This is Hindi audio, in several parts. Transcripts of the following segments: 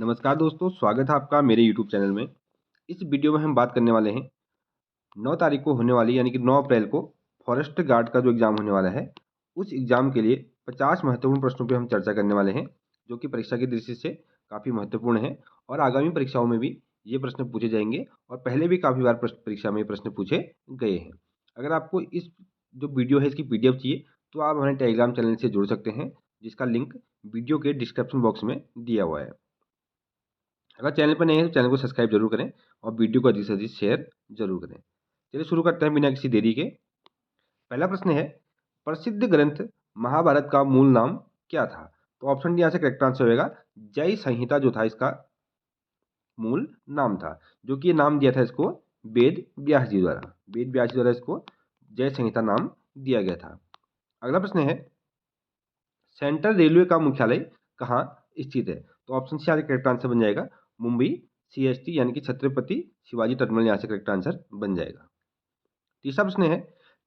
नमस्कार दोस्तों, स्वागत है आपका मेरे यूट्यूब चैनल में। इस वीडियो में हम बात करने वाले हैं 9 तारीख को होने वाली यानी कि 9 अप्रैल को फॉरेस्ट गार्ड का जो एग्ज़ाम होने वाला है, उस एग्ज़ाम के लिए 50 महत्वपूर्ण प्रश्नों पे हम चर्चा करने वाले हैं, जो कि परीक्षा की दृष्टि से काफ़ी महत्वपूर्ण है और आगामी परीक्षाओं में भी ये प्रश्न पूछे जाएंगे और पहले भी काफ़ी बार परीक्षा में ये प्रश्न पूछे गए हैं। अगर आपको इस जो वीडियो है इसकी पीडीएफ चाहिए, तो आप हमारे टेलीग्राम चैनल से जुड़ सकते हैं, जिसका लिंक वीडियो के डिस्क्रिप्शन बॉक्स में दिया हुआ है। अगर चैनल पर नए हैं तो चैनल को सब्सक्राइब जरूर करें और वीडियो को अधिक से अधिक शेयर जरूर करें। चलिए शुरू करते हैं बिना किसी देरी के। पहला प्रश्न है, प्रसिद्ध ग्रंथ महाभारत का मूल नाम क्या था? तो ऑप्शन डी यहाँ से करेक्ट आंसर होगा जय संहिता जो था इसका मूल नाम था, जो कि ये नाम दिया था इसको वेद व्यास जी द्वारा। वेद व्यास जी द्वारा इसको जय संहिता नाम दिया गया था। अगला प्रश्न है, सेंट्रल रेलवे का मुख्यालय कहाँ स्थित है? तो ऑप्शन सी यहाँ से करेक्ट आंसर बन जाएगा मुंबई सीएसटी यानी कि छत्रपति शिवाजी टर्मिनल यहाँ से करेक्ट आंसर बन जाएगा। तीसरा प्रश्न है,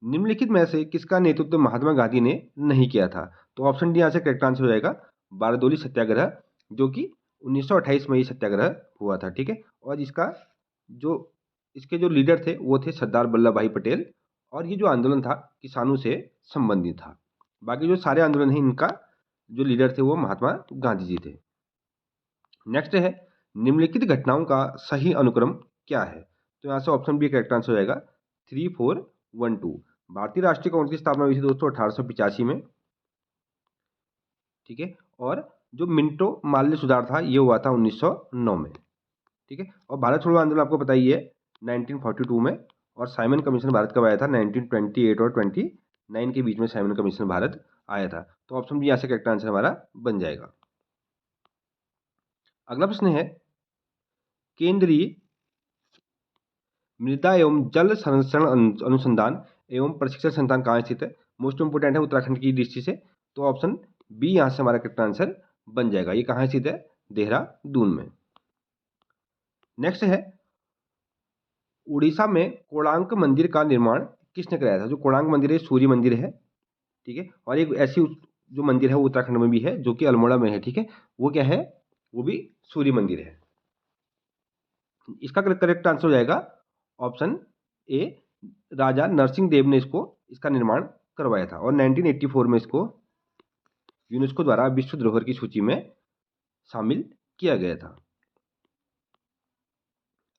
निम्नलिखित में से किसका नेतृत्व महात्मा गांधी ने नहीं किया था? तो ऑप्शन डी यहाँ से करेक्ट आंसर हो जाएगा बारदोली सत्याग्रह, जो कि 1928 में ये सत्याग्रह हुआ था। ठीक है, और जो इसके जो लीडर थे वो थे सरदार वल्लभ भाई पटेल, और ये जो आंदोलन था किसानों से संबंधित था। बाकी जो सारे आंदोलन है इनका जो लीडर थे वो महात्मा गांधी जी थे। नेक्स्ट है, निम्नलिखित घटनाओं का सही अनुक्रम क्या है? तो यहाँ से ऑप्शन बी करेक्ट आंसर हो जाएगा 3412। भारतीय राष्ट्रीय कांग्रेस की स्थापना हुई थी दोस्तों 1885 में। ठीक है, और जो मिंटो माल्य सुधार था ये हुआ था 1909 में। ठीक है, और भारत छोड़ो आंदोलन आपको पता ही है 1942 में, और साइमन कमीशन भारत कब आया था? 1928 और 29 के बीच में साइमन कमीशन भारत आया था। तो ऑप्शन बी यहाँ से करेक्ट आंसर हमारा बन जाएगा। अगला प्रश्न है, केंद्रीय मृदा एवं जल संरक्षण अनुसंधान एवं प्रशिक्षण संस्थान कहाँ स्थित है? मोस्ट इंपोर्टेंट है उत्तराखंड की दृष्टि से। तो ऑप्शन बी यहाँ से हमारा करेक्ट आंसर बन जाएगा। ये कहाँ स्थित है? देहरादून में। नेक्स्ट है, उड़ीसा में कोणार्क मंदिर का निर्माण किसने कराया था? जो कोणार्क मंदिर है सूर्य मंदिर है। ठीक है, और एक ऐसी जो मंदिर है वो उत्तराखंड में भी है जो कि अल्मोड़ा में है। ठीक है, वो क्या है? वो भी सूर्य मंदिर है। इसका करेक्ट आंसर हो जाएगा ऑप्शन ए, राजा नरसिंह देव ने इसका निर्माण करवाया था, और 1984 में इसको यूनेस्को द्वारा विश्व धरोहर की सूची में शामिल किया गया था।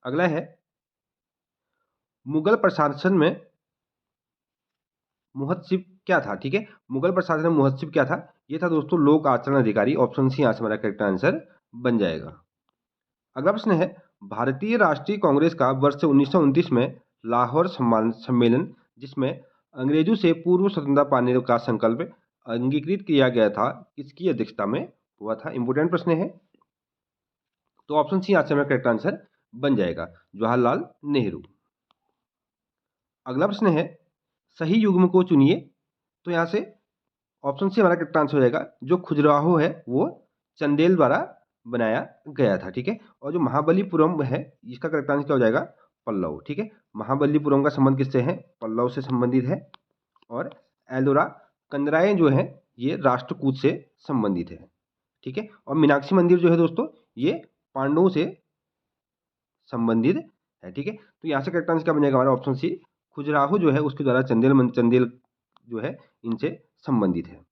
अगला है, मुगल प्रशासन में मुहत्सिब क्या था? ठीक है, मुगल प्रशासन में मुहत्सिब क्या था? ये था दोस्तों लोक आचरण अधिकारी। ऑप्शन सी यहाँ से हमारा करेक्ट आंसर बन जाएगा। अगला प्रश्न है, भारतीय राष्ट्रीय कांग्रेस का वर्ष 1929 में लाहौर सम्मेलन, जिसमें अंग्रेजों से पूर्व स्वतंत्रता पाने का संकल्प अंगीकृत किया गया था, किसकी अध्यक्षता में हुआ था? इंपोर्टेंट प्रश्न है। तो ऑप्शन सी यहाँ से हमारा करेक्ट आंसर बन जाएगा जवाहरलाल नेहरू। अगला प्रश्न है, सही युग्म को चुनिए। तो यहाँ से ऑप्शन सी हमारा करेक्ट आंसर हो जाएगा जो खजुराहो है वो चंदेल द्वारा बनाया गया था। ठीक है, और जो महाबलीपुरम है इसका करेक्ट आंसर क्या हो जाएगा? पल्लव। ठीक है, महाबलीपुरम का संबंध किससे है? पल्लव से संबंधित है। और एलोरा कंदराए जो है ये राष्ट्रकूट से संबंधित है। ठीक है, और मीनाक्षी मंदिर जो है दोस्तों ये पांडवों से संबंधित है। ठीक है, तो यहाँ से करेक्ट आंसर क्या बन जाएगा हमारा? ऑप्शन सी, खजुराहो जो है उसके द्वारा चंदेल जो है इनसे संबंधित है,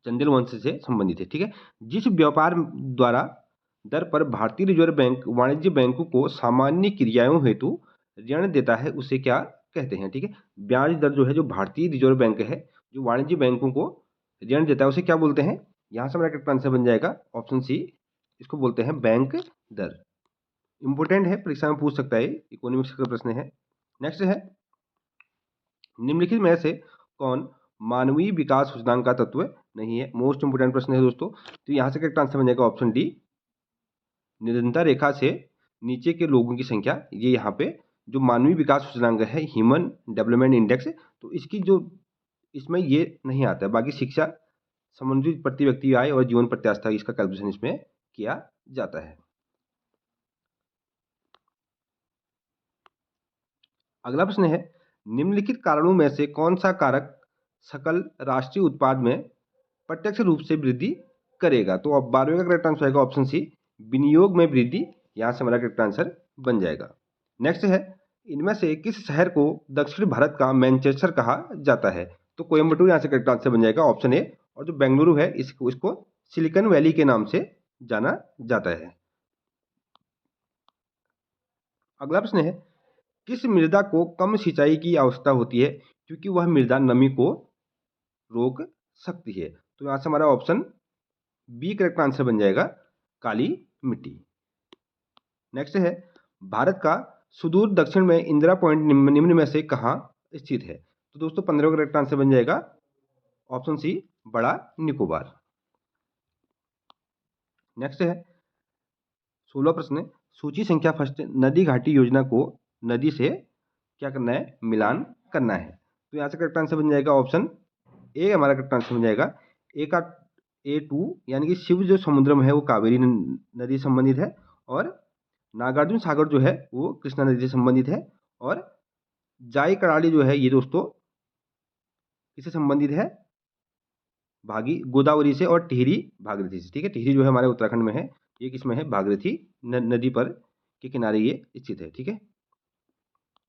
चंदेल वंश से संबंधित है। ठीक है, जिस व्यापार द्वारा दर पर भारतीय रिजर्व बैंक वाणिज्य बैंकों को सामान्य क्रियाओं हेतु ऋण देता है उसे क्या कहते हैं? ठीक है, ब्याज दर जो है जो भारतीय रिजर्व बैंक है जो वाणिज्य बैंकों को ऋण देता है उसे क्या बोलते हैं? यहाँ से हमारा करेक्ट आंसर बन जाएगा ऑप्शन सी, इसको बोलते हैं बैंक दर। इंपोर्टेंट है, परीक्षा में पूछ सकता है, इकोनॉमिक्स का प्रश्न है। नेक्स्ट है, निम्नलिखित में से कौन मानवीय विकास सूचकांक का तत्व नहीं है? मोस्ट इंपोर्टेंट प्रश्न है दोस्तों। तो यहाँ से करेक्ट आंसर बन जाएगा ऑप्शन डी, निरंतर रेखा से नीचे के लोगों की संख्या। ये यहाँ पे जो मानवीय विकास सूचकांक है ह्यूमन डेवलपमेंट इंडेक्स, तो इसकी जो इसमें ये नहीं आता है। बाकी शिक्षा संबंधित प्रति व्यक्ति आय और जीवन प्रत्याशा इसका कैलकुलेशन इसमें किया जाता है। अगला प्रश्न है, निम्नलिखित कारणों में से कौन सा कारक सकल राष्ट्रीय उत्पाद में प्रत्यक्ष रूप से वृद्धि करेगा। तो अब 12वें का करेक्ट आंसर आएगा ऑप्शन सी, विनियोग में वृद्धि। यहाँ से हमारा करेक्ट आंसर बन जाएगा। नेक्स्ट है, इनमें से किस शहर को दक्षिण भारत का मैनचेस्टर कहा जाता है? तो कोयम्बटूर यहाँ से करेक्ट आंसर बन जाएगा ऑप्शन ए। और जो बेंगलुरु है इसको सिलिकॉन वैली के नाम से जाना जाता है। अगला प्रश्न है, किस मृदा को कम सिंचाई की आवश्यकता होती है क्योंकि वह मृदा नमी को रोक सकती है? तो यहाँ से हमारा ऑप्शन बी करेक्ट आंसर बन जाएगा, काली मिट्टी। नेक्स्ट है, भारत का सुदूर दक्षिण में इंदिरा पॉइंट निम्न में से कहाँ स्थित है? तो दोस्तों 15 करेक्ट आंसर बन जाएगा ऑप्शन सी, बड़ा निकोबार। नेक्स्ट है 16 प्रश्न, सूची संख्या फर्स्ट, नदी घाटी योजना को नदी से क्या करना है? मिलान करना है। तो यहाँ से करेक्ट आंसर बन जाएगा ऑप्शन ए, हमारा करेक्ट आंसर बन जाएगा। ए का A2 यानी कि शिव जो समुद्रम है वो कावेरी नदी से संबंधित है, और नागार्जुन सागर जो है वो कृष्णा नदी से संबंधित है, और जाई कराड़ी जो है ये दोस्तों किससे संबंधित है? भागी गोदावरी से, और टिहरी भागीरथी से। ठीक है, टिहरी जो है हमारे उत्तराखंड में है, ये किसमें है? भागीरथी नदी पर के किनारे ये स्थित है। ठीक है,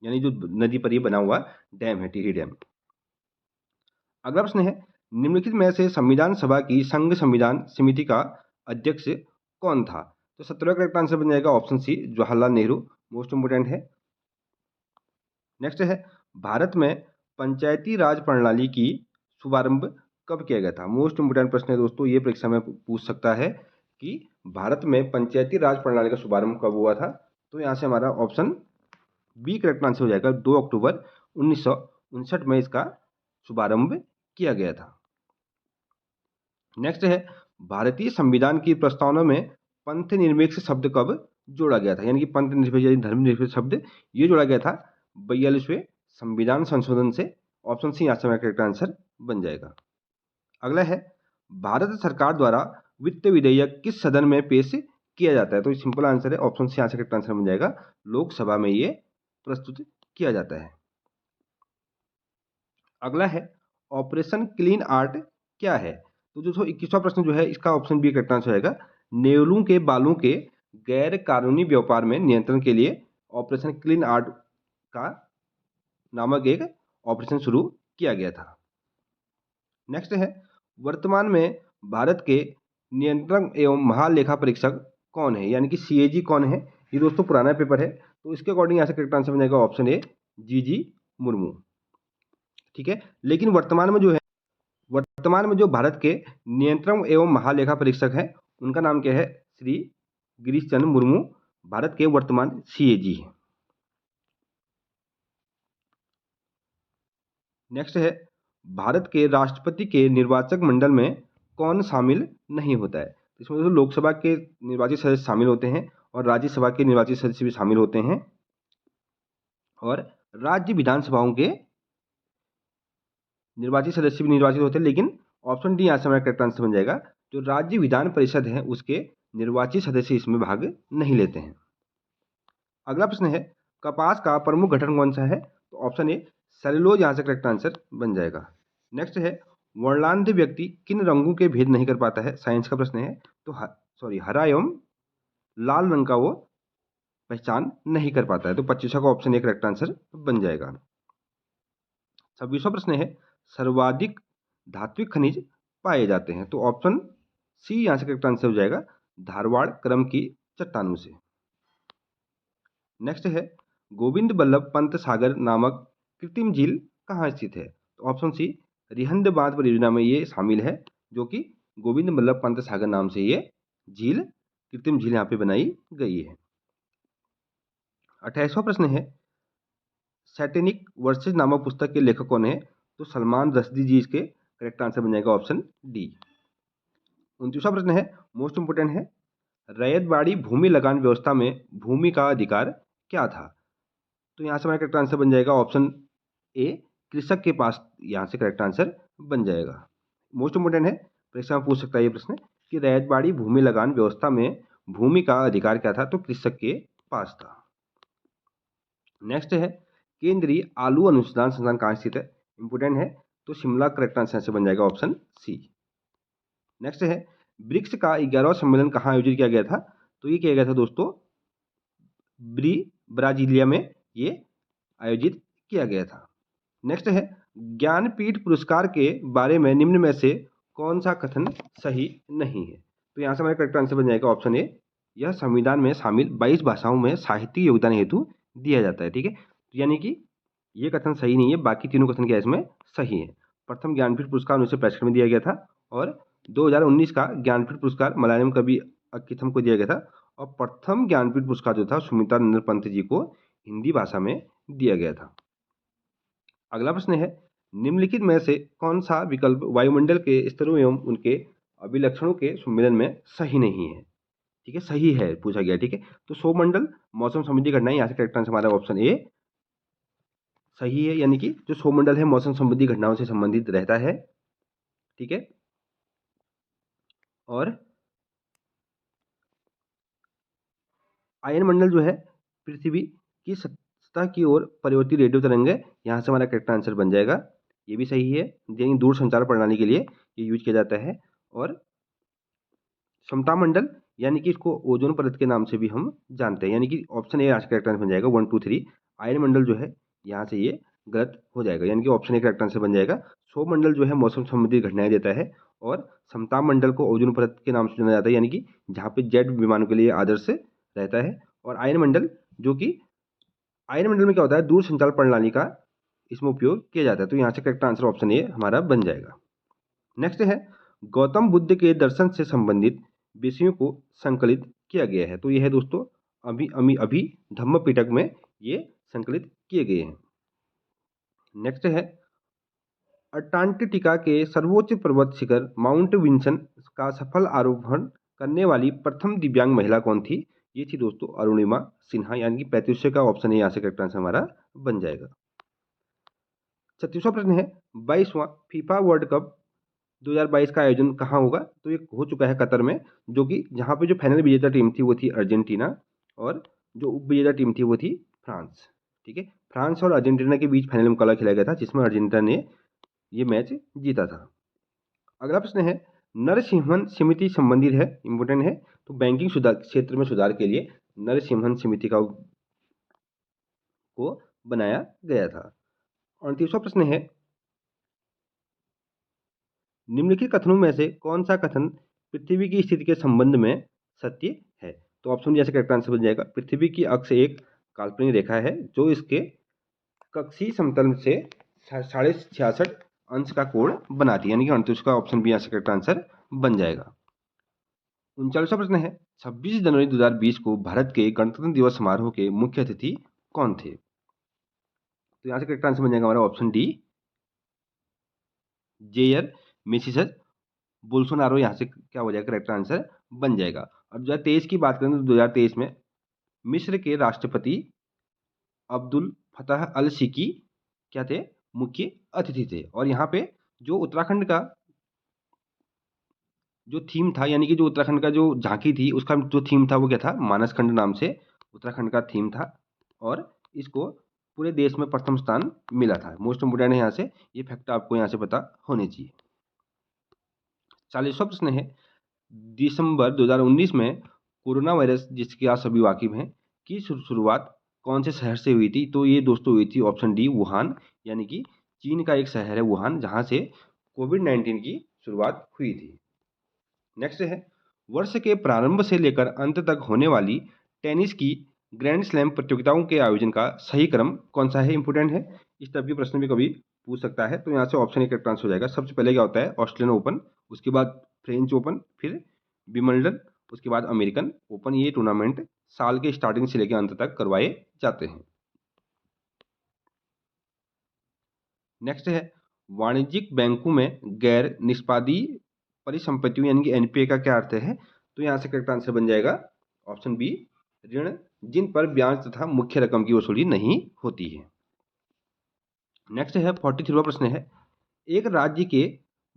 यानी जो नदी पर ये बना हुआ डैम है, टिहरी डैम। अगला प्रश्न है, निम्नलिखित में से संविधान सभा की संघ संविधान समिति का अध्यक्ष कौन था? तो 17 करेक्ट आंसर बन जाएगा option C, Jawaharlal Nehru. Most important है। नेक्स्ट है, भारत में पंचायती राज प्रणाली की शुभारंभ कब किया गया था? मोस्ट इंपोर्टेंट प्रश्न है दोस्तों, ये परीक्षा में पूछ सकता है कि भारत में पंचायती राज प्रणाली का शुभारंभ कब हुआ था? तो यहाँ से हमारा ऑप्शन बी करेक्ट आंसर हो जाएगा, 2 अक्टूबर 1959 में इसका शुभारंभ किया गया था। नेक्स्ट है, भारतीय संविधान की प्रस्तावना में पंथ निरपेक्ष शब्द कब जोड़ा गया था? यानी कि पंथ निरपेक्ष यानी धर्मनिरपेक्ष शब्द ये जोड़ा गया था 42वें संविधान संशोधन से। ऑप्शन सी यहाँ से हमारा करेक्ट आंसर बन जाएगा। अगला है, भारत सरकार द्वारा वित्त विधेयक किस सदन में पेश किया जाता है? तो सिंपल आंसर है ऑप्शन सी, यहाँ से करेक्ट आंसर बन जाएगा, लोकसभा में ये प्रस्तुत किया जाता है। अगला है, ऑपरेशन क्लीन आर्ट क्या है? तो जो 21वां प्रश्न जो है इसका ऑप्शन बी करेक्ट आंसर आएगा, नेवलों के बालों के गैर कानूनी व्यापार में नियंत्रण के लिए ऑपरेशन क्लीन आर्ट का नामक एक ऑपरेशन शुरू किया गया था। नेक्स्ट है, वर्तमान में भारत के नियंत्रक एवं महालेखा परीक्षक कौन है? यानी कि सीएजी कौन है? ये दोस्तों पुराना पेपर है, तो इसके अकॉर्डिंग यहाँ से करेक्ट आंसर बन जाएगा ऑप्शन ए, जीजी मुर्मू। ठीक है, लेकिन वर्तमान में जो भारत के नियंत्रक एवं महालेखा परीक्षक हैं उनका नाम क्या है? श्री गिरीश चंद्र मुर्मू भारत के वर्तमान सीएजी हैं। नेक्स्ट है, भारत के राष्ट्रपति के निर्वाचक मंडल में कौन शामिल नहीं होता है? इसमें लोकसभा के निर्वाचित सदस्य शामिल होते हैं, और राज्यसभा के निर्वाचित सदस्य भी शामिल होते हैं, और राज्य विधानसभाओं के निर्वाचित सदस्य भी निर्वाचित होते हैं। लेकिन ऑप्शन डी यहाँ से हमारा करेक्ट आंसर बन जाएगा, जो राज्य विधान परिषद है उसके निर्वाचित सदस्य इसमें भाग नहीं लेते हैं। अगला प्रश्न है, कपास का प्रमुख घटक कौन सा है? तो ऑप्शन ए, सेलुलोज यहाँ से करेक्ट आंसर बन जाएगा। नेक्स्ट है, वर्णांध व्यक्ति किन रंगों के भेद नहीं कर पाता है? साइंस का प्रश्न है, तो हरा एवं लाल रंग का वो पहचान नहीं कर पाता है। तो 25वां का ऑप्शन ए करेक्ट आंसर बन जाएगा। 26वां प्रश्न है, सर्वाधिक धात्विक खनिज पाए जाते हैं? तो ऑप्शन सी यहाँ से करेक्ट आंसर हो जाएगा, धारवाड़ क्रम की चट्टानों से। नेक्स्ट है, गोविंद बल्लभ पंत सागर नामक कृत्रिम झील कहाँ स्थित है? तो ऑप्शन सी, रिहंद बांध परियोजना में ये शामिल है, जो कि गोविंद बल्लभ पंत सागर नाम से ये झील कृत्रिम झील यहाँ पे बनाई गई है। 28वां प्रश्न है, सैटेनिक वर्सेज नामक पुस्तक के लेखक कौन है? तो सलमान रश्दी जी इसके करेक्ट आंसर बन जाएगा ऑप्शन डी। 29वां प्रश्न है, मोस्ट इंपोर्टेंट है, रैयतबाड़ी भूमि लगान व्यवस्था में भूमि का अधिकार क्या था? तो यहाँ से हमारा करेक्ट आंसर बन जाएगा ऑप्शन ए, कृषक के पास, यहाँ से करेक्ट आंसर बन जाएगा। मोस्ट इंपोर्टेंट है, परीक्षा में पूछ सकता है ये प्रश्न कि रैयतबाड़ी भूमि लगान व्यवस्था में भूमि का अधिकार क्या था? तो कृषक के पास था। नेक्स्ट है, केंद्रीय आलू अनुसंधान संस्थान कहाँ स्थित है? इंपोर्टेंट है, तो शिमला करेक्ट आंसर से बन जाएगा ऑप्शन सी। नेक्स्ट है, ब्रिक्स का 11वां सम्मेलन कहाँ आयोजित किया गया था? तो ये किया गया था दोस्तों ब्राजीलिया में ये आयोजित किया गया था। नेक्स्ट है, ज्ञानपीठ पुरस्कार के बारे में निम्न में से कौन सा कथन सही नहीं है? तो यहाँ से हमारा करेक्ट आंसर बन जाएगा ऑप्शन ए, यह संविधान में शामिल 22 भाषाओं में साहित्यिक योगदान हेतु दिया जाता है। ठीक है, तो यानी कि ये कथन सही नहीं है, बाकी तीनों कथन क्या इसमें सही है। प्रथम ज्ञानपीठ पुरस्कार 1965 में दिया गया था और 2019 का ज्ञानपीठ पुरस्कार मलयालम कवि अक्किथम को दिया गया था और प्रथम ज्ञानपीठ पुरस्कार जो था सुमित्रा नंदन पंत जी को हिंदी भाषा में दिया गया था। अगला प्रश्न है, निम्नलिखित में से कौन सा विकल्प वायुमंडल के स्तरों एवं उनके अभिलक्षणों के सम्मेलन में सही नहीं है? ठीक है, सही है पूछा गया। ठीक है, तो सौरमंडल मौसम संबंधी घटनाएं, यहाँ से करेक्ट आंसर हमारा ऑप्शन ए सही है, यानी कि जो सौरमंडल है मौसम संबंधी घटनाओं से संबंधित रहता है। ठीक है, और आयन मंडल जो है पृथ्वी की सतह की ओर परिवर्तित रेडियो तरंग है, यहाँ से हमारा करेक्ट आंसर बन जाएगा। ये भी सही है, यानी दूर संचार प्रणाली के लिए ये यूज किया जाता है। और समता मंडल यानी कि इसको ओजोन परत के नाम से भी हम जानते हैं, यानी कि ऑप्शन ए आज करेक्ट आंसर बन जाएगा 1 2 3। आयन मंडल जो है यहाँ से ये गलत हो जाएगा, यानी कि ऑप्शन ए करेक्ट आंसर बन जाएगा। सौर मंडल जो है मौसम संबंधी घटनाएं देता है और समताप मंडल को ओजोन परत के नाम से जाना जाता है, यानी कि जहाँ पे जेट विमानों के लिए आदर्श रहता है। और आयन मंडल जो कि आयन मंडल में क्या होता है, दूर संचार प्रणाली का इसमें उपयोग किया जाता है। तो यहाँ से करेक्ट आंसर ऑप्शन ए हमारा बन जाएगा। नेक्स्ट है, गौतम बुद्ध के दर्शन से संबंधित विषयों को संकलित किया गया है। तो यह है दोस्तों अभी धम्म पिटक में ये संकलित किए गए हैं। नेक्स्ट है, अंटार्कटिका के सर्वोच्च पर्वत शिखर माउंट विंसन का सफल आरोहण करने वाली प्रथम दिव्यांग महिला कौन थी? ये थी दोस्तों अरुणिमा सिन्हा, यानी कि 35 का ऑप्शन है यहाँ से करेक्ट आंसर हमारा बन जाएगा। 36वां प्रश्न है, 22वां फीफा वर्ल्ड कप 2022 का आयोजन कहाँ होगा? तो ये हो चुका है कतर में, जो कि जहाँ पे जो फाइनल विजेता टीम थी वो थी अर्जेंटीना और जो उप विजेता टीम थी वो थी फ्रांस। ठीक है, फ्रांस और अर्जेंटीना के बीच फाइनल मुकाबला खेला गया था जिसमें अर्जेंटीना ने ये मैच जीता था। अगला प्रश्न है, नरसिम्हन समिति संबंधित है, इंपोर्टेंट है। तो बैंकिंग सुधार क्षेत्र में सुधार के लिए नरसिम्हन समिति को बनाया गया था। 29वां प्रश्न है, निम्नलिखित कथनों में से कौन सा कथन पृथ्वी की स्थिति के संबंध में सत्य है? तो ऑप्शन जैसे करेक्ट आंसर बन जाएगा, पृथ्वी की अक्ष एक काल्पनिक रेखा है जो इसके कक्षीय समतल से 66.5 अंश का कोण बनाती है, यानी कि 38 का ऑप्शन बी यहाँ से करेक्ट आंसर बन जाएगा। 39वां प्रश्न है, 26 जनवरी 2020 को भारत के गणतंत्र दिवस समारोह के मुख्य अतिथि कौन थे? तो यहाँ से करेक्ट आंसर बन जाएगा हमारा ऑप्शन डी जेयर मेसिसस बोल्सोनारो, यहाँ से क्या हो जाएगा करेक्ट आंसर बन जाएगा। और 2023 की बात करें तो 2023 में मिस्र के राष्ट्रपति अब्दुल फतह अल सिकी क्या थे? मुख्य अतिथि थे। और यहाँ पे जो उत्तराखंड का जो थीम था, यानी कि जो उत्तराखंड का जो झांकी थी उसका जो थीम था वो क्या था? मानसखंड नाम से उत्तराखंड का थीम था और इसको पूरे देश में प्रथम स्थान मिला था। मोस्ट इम्पोर्टेंट है, यहाँ से ये फैक्ट आपको यहाँ से पता होने चाहिए। 40वां प्रश्न है, दिसंबर 2019 में कोरोना वायरस जिसके आप सभी वाकिफ हैं की शुरुआत कौन से शहर से हुई थी? तो ये दोस्तों हुई थी ऑप्शन डी वुहान, यानी कि चीन का एक शहर है वुहान जहाँ से कोविड-19 की शुरुआत हुई थी। नेक्स्ट है, वर्ष के प्रारंभ से लेकर अंत तक होने वाली टेनिस की ग्रैंड स्लैम प्रतियोगिताओं के आयोजन का सही क्रम कौन सा है? इंपोर्टेंट है, इस टाइप के प्रश्न भी कभी पूछ सकता है। तो यहाँ से ऑप्शन ए करेक्ट आंसर हो जाएगा। सबसे पहले क्या होता है? ऑस्ट्रेलियन ओपन, उसके बाद फ्रेंच ओपन, फिर विंबलडन, उसके बाद अमेरिकन ओपन। ये टूर्नामेंट साल के स्टार्टिंग से लेकर अंत तक करवाए जाते हैं। नेक्स्ट है, वाणिज्यिक बैंकों में गैर निष्पादी परिसंपत्तियों यानी कि एनपीए का क्या अर्थ है? तो यहाँ से करेक्ट आंसर बन जाएगा ऑप्शन बी ऋण जिन पर ब्याज तथा मुख्य रकम की वसूली नहीं होती है। नेक्स्ट है 43वां प्रश्न है, एक राज्य के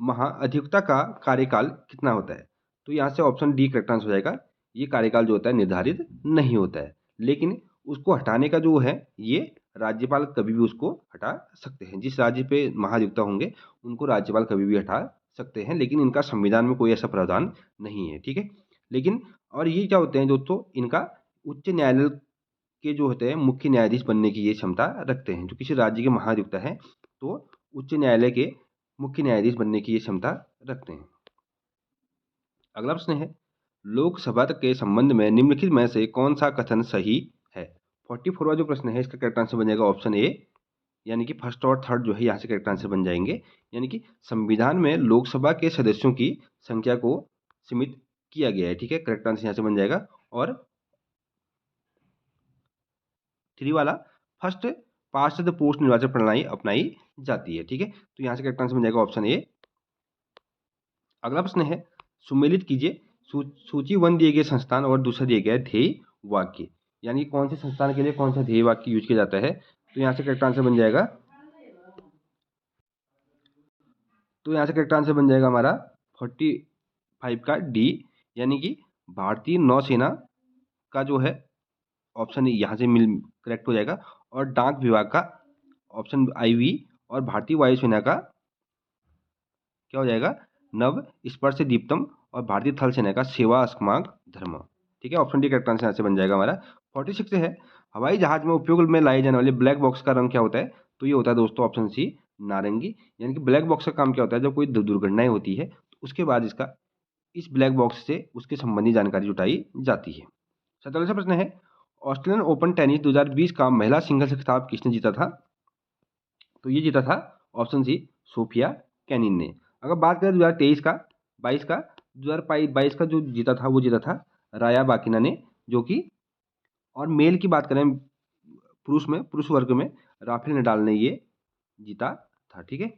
महाअधिवक्ता का कार्यकाल कितना होता है? तो यहाँ से ऑप्शन डी करेक्ट आंसर हो जाएगा। ये कार्यकाल जो होता है निर्धारित नहीं होता है, लेकिन उसको हटाने का जो है ये राज्यपाल कभी भी उसको हटा सकते हैं। जिस राज्य पे महाधिवक्ता होंगे उनको राज्यपाल कभी भी हटा सकते हैं, लेकिन इनका संविधान में कोई ऐसा प्रावधान नहीं है, ठीक है। लेकिन और ये क्या होते हैं दोस्तों, इनका उच्च न्यायालय के जो होते हैं मुख्य न्यायाधीश बनने की ये क्षमता रखते हैं। जो किसी राज्य के महाधिवक्ता हैं तो उच्च न्यायालय के मुख्य न्यायाधीश बनने की ये क्षमता रखते हैं। अगला प्रश्न है, लोकसभा के संबंध में निम्नलिखित में से कौन सा कथन सही है। 44वां जो प्रश्न है इसका करेक्ट आंसर बन जाएगा ऑप्शन ए, यानी कि फर्स्ट और थर्ड जो है यहाँ से करेक्ट आंसर बन जाएंगे। यानी कि संविधान में लोकसभा के सदस्यों की संख्या को सीमित किया गया है, ठीक है। करेक्ट आंसर यहाँ से बन जाएगा। और 3 वाला, फर्स्ट पास्ट द पोस्ट निर्वाचन प्रणाली अपनाई जाती है, ठीक है। तो यहाँ से करेक्ट आंसर बन जाएगा ऑप्शन ए। अगला प्रश्न है, सुमेलित कीजिए सूची 1 दिए गए संस्थान और दूसरा दिए गया ध्येय वाक्य। यानी कौन से संस्थान के लिए कौन सा ध्येय वाक्य यूज किया जाता है। तो यहाँ से करेक्ट आंसर बन जाएगा, हमारा 45 का डी, यानी कि भारतीय नौसेना का जो है ऑप्शन यहाँ से मिल करेक्ट हो जाएगा। और डाक विभाग का ऑप्शन IV, और भारतीय वायुसेना का क्या हो जाएगा, नव स्पर्श दीप्तम, और भारतीय थल सेना का सेवा अस्माक धर्म, ठीक है। ऑप्शन डी करेक्ट आंसर यहाँ से बन जाएगा हमारा। 46 है, हवाई जहाज में उपयोग में लाए जाने वाले ब्लैक बॉक्स का रंग क्या होता है। तो ये होता है दोस्तों ऑप्शन सी, नारंगी। यानी कि ब्लैक बॉक्स का काम क्या होता है, जब कोई दुर्घटनाएं होती है तो उसके बाद इस ब्लैक बॉक्स से उसके संबंधी जानकारी जुटाई जाती है। 47वां प्रश्न है, ऑस्ट्रेलियन ओपन टेनिस 2020 का महिला सिंगल्स खिताब किसने जीता था। तो ये जीता था ऑप्शन सी, सोफिया कैनिन ने। अगर बात करें 2023 का 22 का 2022 का जो जीता था वो जीता था राया बाकिना ने, जो कि और मेल की बात करें पुरुष वर्ग में राफेल नडाल ने ये जीता था, ठीक है।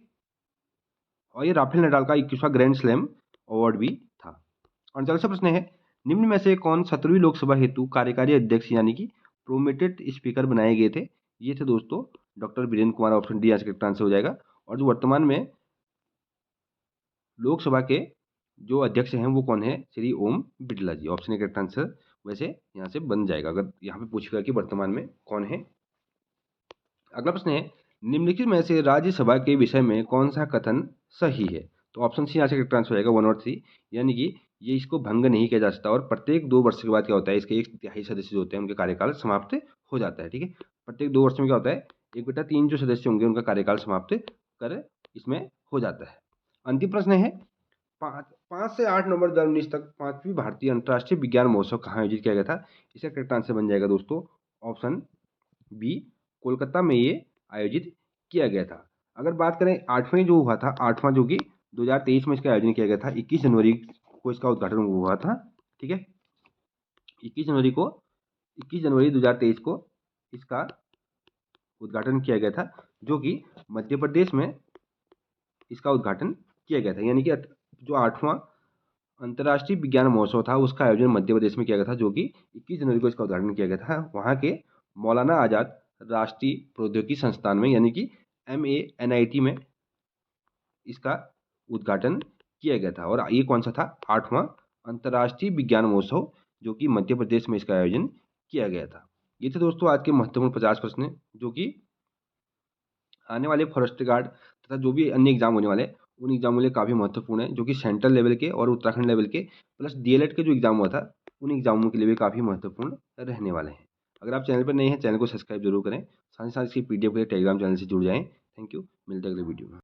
और ये राफेल नडाल का 21वां ग्रैंड स्लैम अवार्ड भी था। 49वां प्रश्न है, निम्न में से कौन 17वीं लोकसभा हेतु कार्यकारी अध्यक्ष यानी कि प्रोमेटेड स्पीकर बनाए गए थे। ये थे दोस्तों doctor Virendra Kumar, option D आज करेक्ट आंसर हो जाएगा। और जो वर्तमान में लोकसभा के जो अध्यक्ष हैं वो कौन है, श्री ओम बिरला जी। ऑप्शन ए करेक्ट आंसर वैसे यहाँ से बन जाएगा अगर यहाँ पे पूछेगा कि वर्तमान में कौन है। अगला प्रश्न है, निम्नलिखित में से राज्यसभा के विषय में कौन सा कथन सही है। तो ऑप्शन सी यहाँ से करेक्ट आंसर हो जाएगा 1 और 3, यानी कि ये इसको भंग नहीं किया जा सकता और प्रत्येक 2 वर्ष के बाद क्या होता है, इसके 1/3 सदस्य जो होते हैं उनके कार्यकाल समाप्त हो जाता है, ठीक है। प्रत्येक 2 वर्ष में क्या होता है, 1/3 जो सदस्य होंगे उनका कार्यकाल समाप्त कर इसमें हो जाता है। अंतिम प्रश्न है, 5 से 8 नवंबर 2019 तक 5वीं भारतीय अंतर्राष्ट्रीय विज्ञान महोत्सव कहाँ आयोजित किया गया था। इसका करेक्ट आंसर बन जाएगा दोस्तों ऑप्शन बी, कोलकाता में ये आयोजित किया गया था। अगर बात करें 8वां जो हुआ था, 8वां जो कि 2023 में इसका आयोजन किया गया था, 21 जनवरी को इसका उद्घाटन हुआ था, ठीक है। 21 जनवरी 2023 को इसका उद्घाटन किया गया था, जो कि मध्य प्रदेश में इसका उद्घाटन किया गया था। यानी कि जो 8वां अंतर्राष्ट्रीय विज्ञान महोत्सव था उसका आयोजन मध्य प्रदेश में किया गया था, जो कि 21 जनवरी को इसका उद्घाटन किया गया था वहाँ के मौलाना आज़ाद राष्ट्रीय प्रौद्योगिकी संस्थान में, यानी कि MANIT में इसका उद्घाटन किया गया था। और ये कौन सा था, 8वां अंतर्राष्ट्रीय विज्ञान महोत्सव, जो कि मध्य प्रदेश में इसका आयोजन किया गया था। ये थे दोस्तों आज के महत्वपूर्ण 50 प्रश्न, जो कि आने वाले फॉरेस्ट गार्ड तथा जो भी अन्य एग्जाम होने वाले उन एग्जामों के लिए काफ़ी महत्वपूर्ण है, जो कि सेंट्रल लेवल के और उत्तराखंड लेवल के प्लस DLED के जो एग्जाम हुआ था उन एग्जामों के लिए भी काफ़ी महत्वपूर्ण रहने वाले हैं। अगर आप चैनल पर नए हैं, चैनल को सब्सक्राइब जरूर करें, साथ ही साथ इसकी PDF के लिए टेलीग्राम चैनल से जुड़ जाएं। थैंक यू, मिलते हैं अगले वीडियो में।